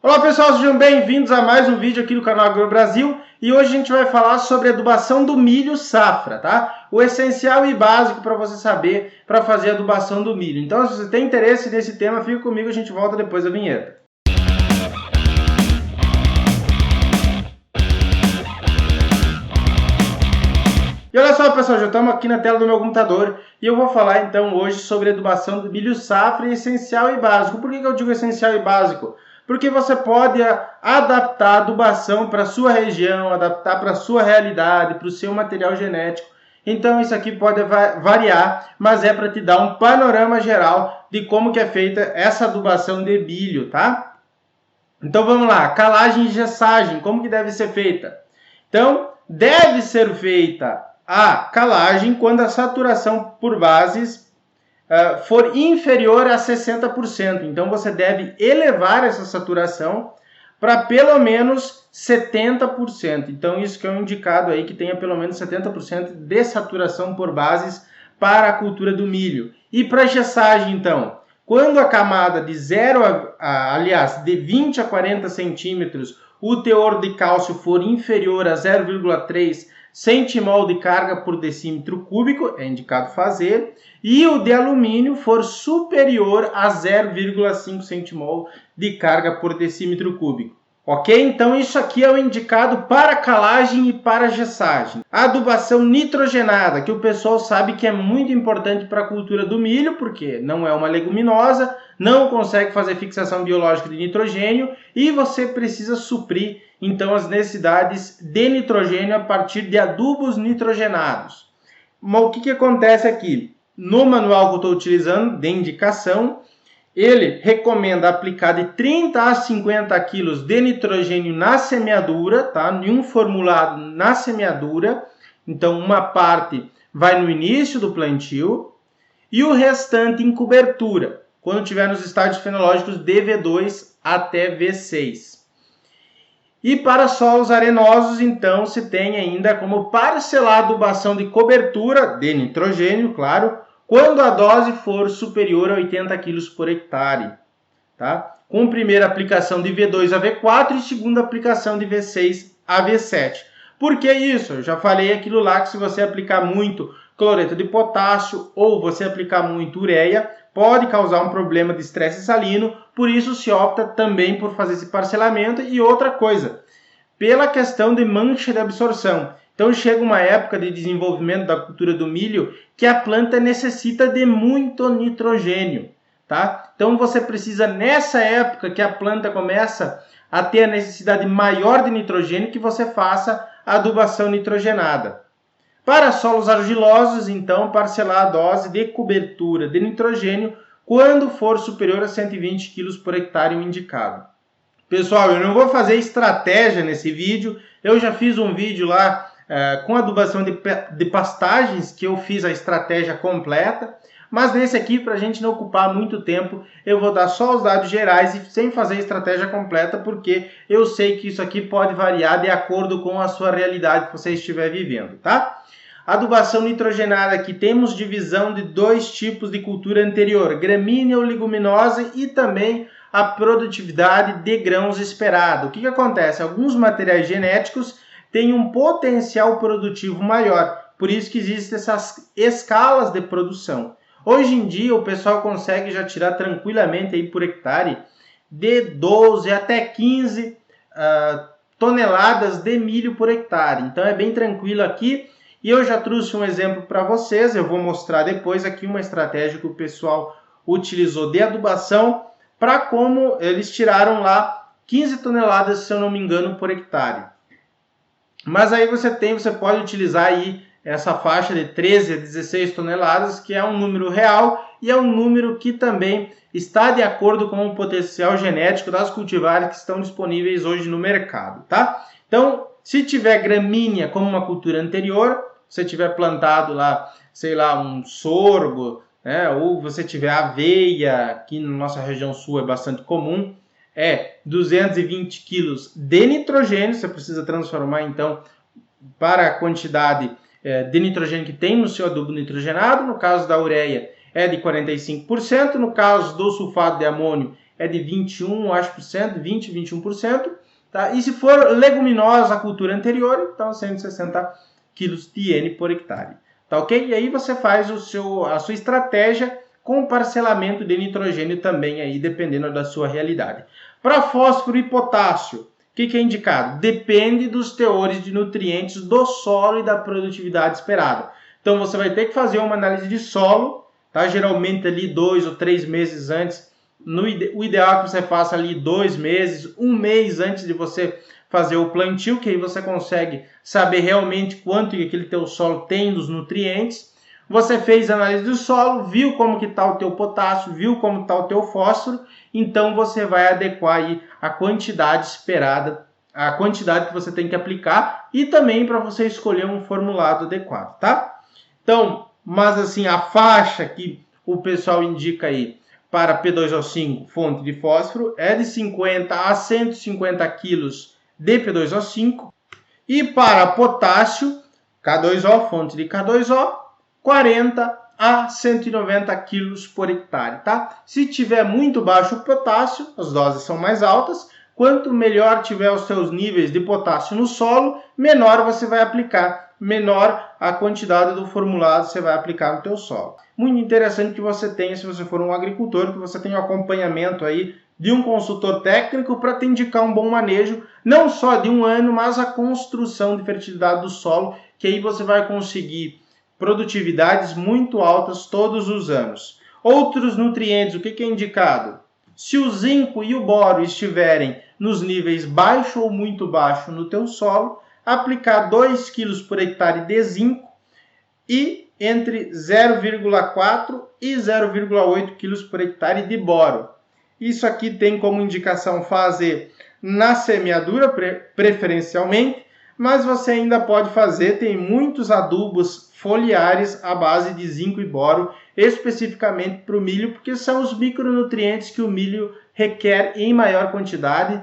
Olá pessoal, sejam bem-vindos a mais um vídeo aqui do canal AgroBrasil e hoje a gente vai falar sobre adubação do milho safra, tá? O essencial e básico para você saber para fazer a adubação do milho. Então, se você tem interesse nesse tema, fica comigo, a gente volta depois da vinheta. E olha só pessoal, já estamos aqui na tela do meu computador e eu vou falar então hoje sobre a adubação do milho safra essencial e básico. Por que eu digo essencial e básico? Porque você pode adaptar a adubação para a sua região, adaptar para a sua realidade, para o seu material genético. Então isso aqui pode variar, mas é para te dar um panorama geral de como que é feita essa adubação de milho, tá? Então vamos lá, calagem e gessagem, como que deve ser feita? Então, deve ser feita a calagem quando a saturação por bases for inferior a 60%. Então, você deve elevar essa saturação para pelo menos 70%. Então, isso que é um indicado aí que tenha pelo menos 70% de saturação por bases para a cultura do milho. E para a gessagem, então, quando a camada de de 20 a 40 centímetros, o teor de cálcio for inferior a 0,3 centimol de carga por decímetro cúbico, é indicado fazer, e o de alumínio for superior a 0,5 centimol de carga por decímetro cúbico. Ok? Então isso aqui é o indicado para calagem e para gessagem. A adubação nitrogenada, que o pessoal sabe que é muito importante para a cultura do milho, porque não é uma leguminosa, não consegue fazer fixação biológica de nitrogênio e você precisa suprir então as necessidades de nitrogênio a partir de adubos nitrogenados. Mas o que acontece aqui? No manual que eu estou utilizando, de indicação, ele recomenda aplicar de 30 a 50 kg de nitrogênio na semeadura, tá? Em um formulado na semeadura. Então, uma parte vai no início do plantio e o restante em cobertura, quando tiver nos estágios fenológicos de V2 até V6. E para solos arenosos, então, se tem ainda como parcelar a adubação de cobertura de nitrogênio, claro, quando a dose for superior a 80 kg por hectare, tá? Com primeira aplicação de V2 a V4 e segunda aplicação de V6 a V7. Por que isso? Eu já falei aquilo lá que se você aplicar muito cloreto de potássio ou você aplicar muito ureia, pode causar um problema de estresse salino, por isso se opta também por fazer esse parcelamento. E outra coisa, pela questão de mancha de absorção. Então chega uma época de desenvolvimento da cultura do milho que a planta necessita de muito nitrogênio, tá? Então você precisa, nessa época que a planta começa a ter a necessidade maior de nitrogênio, que você faça a adubação nitrogenada. Para solos argilosos, então, parcelar a dose de cobertura de nitrogênio quando for superior a 120 kg por hectare o indicado. Pessoal, eu não vou fazer estratégia nesse vídeo, eu já fiz um vídeo lá com adubação de pastagens, que eu fiz a estratégia completa, mas nesse aqui, para a gente não ocupar muito tempo, eu vou dar só os dados gerais e sem fazer a estratégia completa, porque eu sei que isso aqui pode variar de acordo com a sua realidade que você estiver vivendo, tá? Adubação nitrogenada, aqui temos divisão de dois tipos de cultura anterior, gramínea ou leguminosa e também a produtividade de grãos esperado. O que acontece? Alguns materiais genéticos têm um potencial produtivo maior, por isso que existem essas escalas de produção. Hoje em dia o pessoal consegue já tirar tranquilamente aí por hectare de 12 até 15 toneladas de milho por hectare. Então é bem tranquilo aqui. E eu já trouxe um exemplo para vocês, eu vou mostrar depois aqui uma estratégia que o pessoal utilizou de adubação para como eles tiraram lá 15 toneladas, se eu não me engano, por hectare. Mas aí você pode utilizar aí essa faixa de 13 a 16 toneladas, que é um número real e é um número que também está de acordo com o potencial genético das cultivares que estão disponíveis hoje no mercado, tá? Então, se tiver gramínea como uma cultura anterior, se tiver plantado lá, sei lá, um sorgo, né, ou você tiver aveia, aqui na nossa região sul é bastante comum, é 220 kg de nitrogênio, você precisa transformar então para a quantidade de nitrogênio que tem no seu adubo nitrogenado. No caso da ureia é de 45%, no caso do sulfato de amônio é de 21, acho, 20, 21%. Tá? E se for leguminosa a cultura anterior, então 160 kg de N por hectare. Tá ok? E aí você faz a sua estratégia com parcelamento de nitrogênio também, aí, dependendo da sua realidade. Para fósforo e potássio, o que é indicado? Depende dos teores de nutrientes do solo e da produtividade esperada. Então você vai ter que fazer uma análise de solo, tá? Geralmente ali 2 ou 3 meses antes. O ideal é que você faça ali 2 meses, 1 mês antes de você fazer o plantio, que aí você consegue saber realmente quanto que aquele teu solo tem dos nutrientes. Você fez a análise do solo, viu como que está o teu potássio, viu como está o teu fósforo, então você vai adequar aí a quantidade esperada, a quantidade que você tem que aplicar e também para você escolher um formulado adequado, tá? Então, mas assim, a faixa que o pessoal indica aí para P2O5, fonte de fósforo, é de 50 a 150 kg de P2O5 e para potássio, K2O, fonte de K2O, 40 a 190 kg por hectare, tá? Se tiver muito baixo o potássio, as doses são mais altas. Quanto melhor tiver os seus níveis de potássio no solo, menor você vai aplicar, menor a quantidade do formulado você vai aplicar no teu solo. Muito interessante que você tenha, se você for um agricultor, que você tenha um acompanhamento aí de um consultor técnico para te indicar um bom manejo, não só de um ano, mas a construção de fertilidade do solo, que aí você vai conseguir produtividades muito altas todos os anos. Outros nutrientes, o que é indicado? Se o zinco e o boro estiverem nos níveis baixo ou muito baixo no teu solo, aplicar 2 kg por hectare de zinco e entre 0,4 e 0,8 kg por hectare de boro. Isso aqui tem como indicação fazer na semeadura preferencialmente, mas você ainda pode fazer, tem muitos adubos foliares à base de zinco e boro, especificamente para o milho, porque são os micronutrientes que o milho requer em maior quantidade,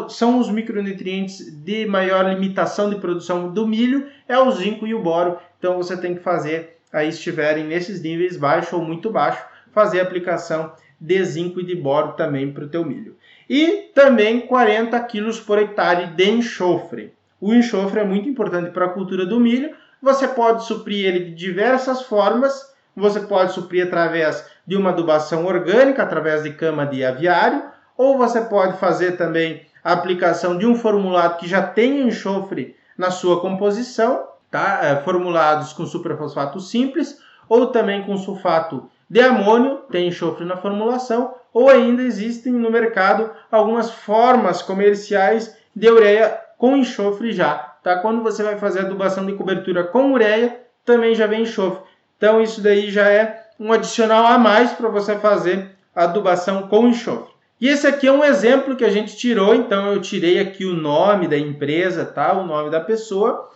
são os micronutrientes de maior limitação de produção do milho, é o zinco e o boro, então você tem que fazer, aí estiverem nesses níveis baixo ou muito baixo, fazer a aplicação de zinco e de boro também para o teu milho. E também 40 kg por hectare de enxofre. O enxofre é muito importante para a cultura do milho. Você pode suprir ele de diversas formas. Você pode suprir através de uma adubação orgânica, através de cama de aviário, ou você pode fazer também a aplicação de um formulado que já tem enxofre na sua composição, tá? Formulados com superfosfato simples, ou também com sulfato de amônio, tem enxofre na formulação, ou ainda existem no mercado algumas formas comerciais de ureia com enxofre já, tá? Quando você vai fazer adubação de cobertura com ureia, também já vem enxofre. Então isso daí já é um adicional a mais para você fazer a adubação com enxofre. E esse aqui é um exemplo que a gente tirou, então eu tirei aqui o nome da empresa, tá? O nome da pessoa,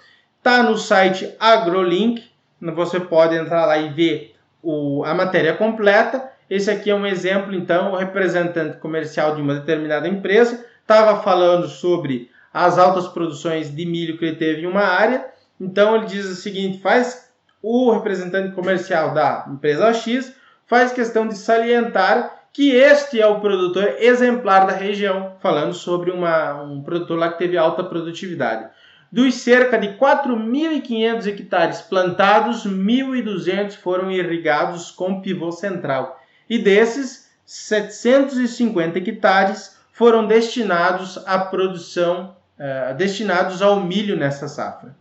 tá no site AgroLink, você pode entrar lá e ver a matéria completa. Esse aqui é um exemplo, então, o representante comercial de uma determinada empresa estava falando sobre as altas produções de milho que ele teve em uma área. Então ele diz o seguinte, o representante comercial da empresa X faz questão de salientar que este é o produtor exemplar da região, falando sobre um produtor lá que teve alta produtividade. Dos cerca de 4.500 hectares plantados, 1.200 foram irrigados com pivô central. E desses, 750 hectares foram destinados à produção, destinados ao milho nessa safra.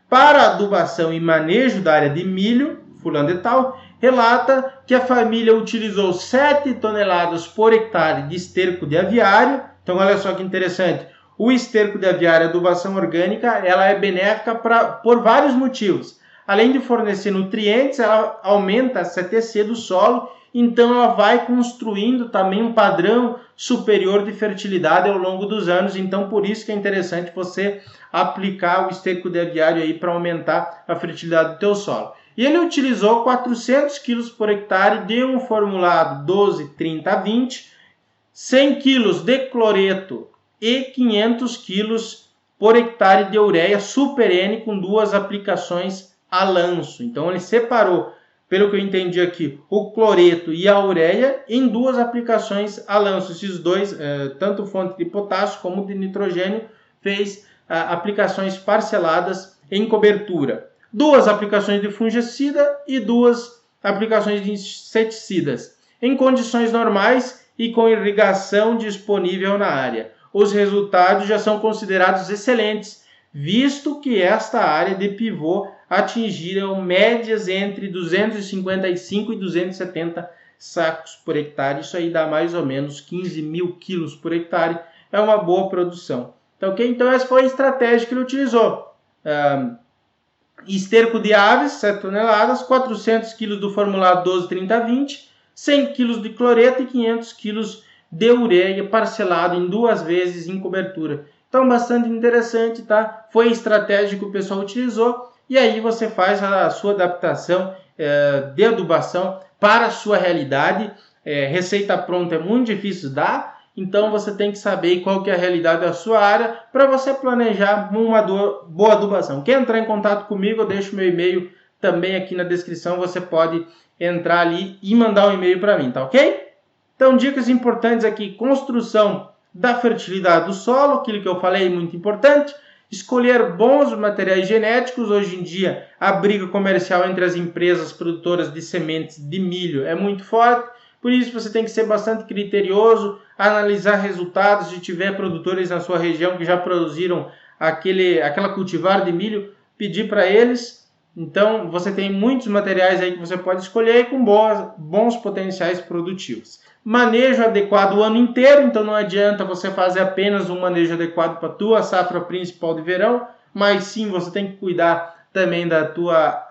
Para adubação e manejo da área de milho, fulano de tal, relata que a família utilizou 7 toneladas por hectare de esterco de aviário. Então, olha só que interessante. O esterco de aviário, a adubação orgânica, ela é benéfica por vários motivos. Além de fornecer nutrientes, ela aumenta a CTC do solo, então ela vai construindo também um padrão superior de fertilidade ao longo dos anos. Então, por isso que é interessante você aplicar o esterco de aviário aí para aumentar a fertilidade do teu solo. E ele utilizou 400 kg por hectare de um formulado 12-30-20, 100 kg de cloreto e 500 kg por hectare de ureia Super N com 2 aplicações a lanço. Então ele separou pelo que eu entendi aqui, o cloreto e a ureia em 2 aplicações a lanço. Esses dois, tanto fonte de potássio como de nitrogênio, fez aplicações parceladas em cobertura. 2 aplicações de fungicida e 2 aplicações de inseticidas, em condições normais e com irrigação disponível na área. Os resultados já são considerados excelentes, visto que esta área de pivô atingiram médias entre 255 e 270 sacos por hectare. Isso aí dá mais ou menos 15 mil quilos por hectare. É uma boa produção. Então, então essa foi a estratégia que ele utilizou. Esterco de aves, 7 toneladas, 400 kg do formulado 12-30-20, 100 kg de cloreto e 500 kg de ureia parcelado em 2 vezes em cobertura. Então, bastante interessante, tá? Foi a estratégia que o pessoal utilizou e aí você faz a sua adaptação de adubação para a sua realidade. Receita pronta é muito difícil dar, então você tem que saber qual que é a realidade da sua área para você planejar uma boa adubação. Quer entrar em contato comigo, eu deixo meu e-mail também aqui na descrição, você pode entrar ali e mandar um e-mail para mim, tá ok? Então, dicas importantes aqui: construção da fertilidade do solo, aquilo que eu falei, muito importante. Escolher bons materiais genéticos. Hoje em dia, a briga comercial entre as empresas produtoras de sementes de milho é muito forte. Por isso, você tem que ser bastante criterioso, analisar resultados. Se tiver produtores na sua região que já produziram aquela cultivar de milho, pedir para eles. Então, você tem muitos materiais aí que você pode escolher com bons potenciais produtivos. Manejo adequado o ano inteiro, então não adianta você fazer apenas um manejo adequado para a tua safra principal de verão, mas sim você tem que cuidar também da tua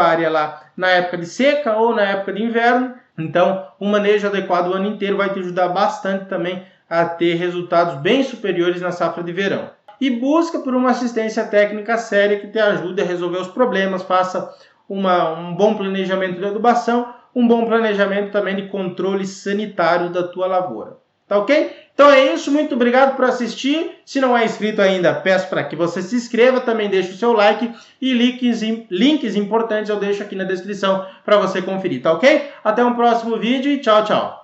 área lá na época de seca ou na época de inverno. Então, um manejo adequado o ano inteiro vai te ajudar bastante também a ter resultados bem superiores na safra de verão. E busca por uma assistência técnica séria que te ajude a resolver os problemas, faça um bom planejamento de adubação, um bom planejamento também de controle sanitário da tua lavoura. Tá ok? Então é isso, muito obrigado por assistir. Se não é inscrito ainda, peço para que você se inscreva, também deixe o seu like e links importantes eu deixo aqui na descrição para você conferir, tá ok? Até um próximo vídeo e tchau, tchau!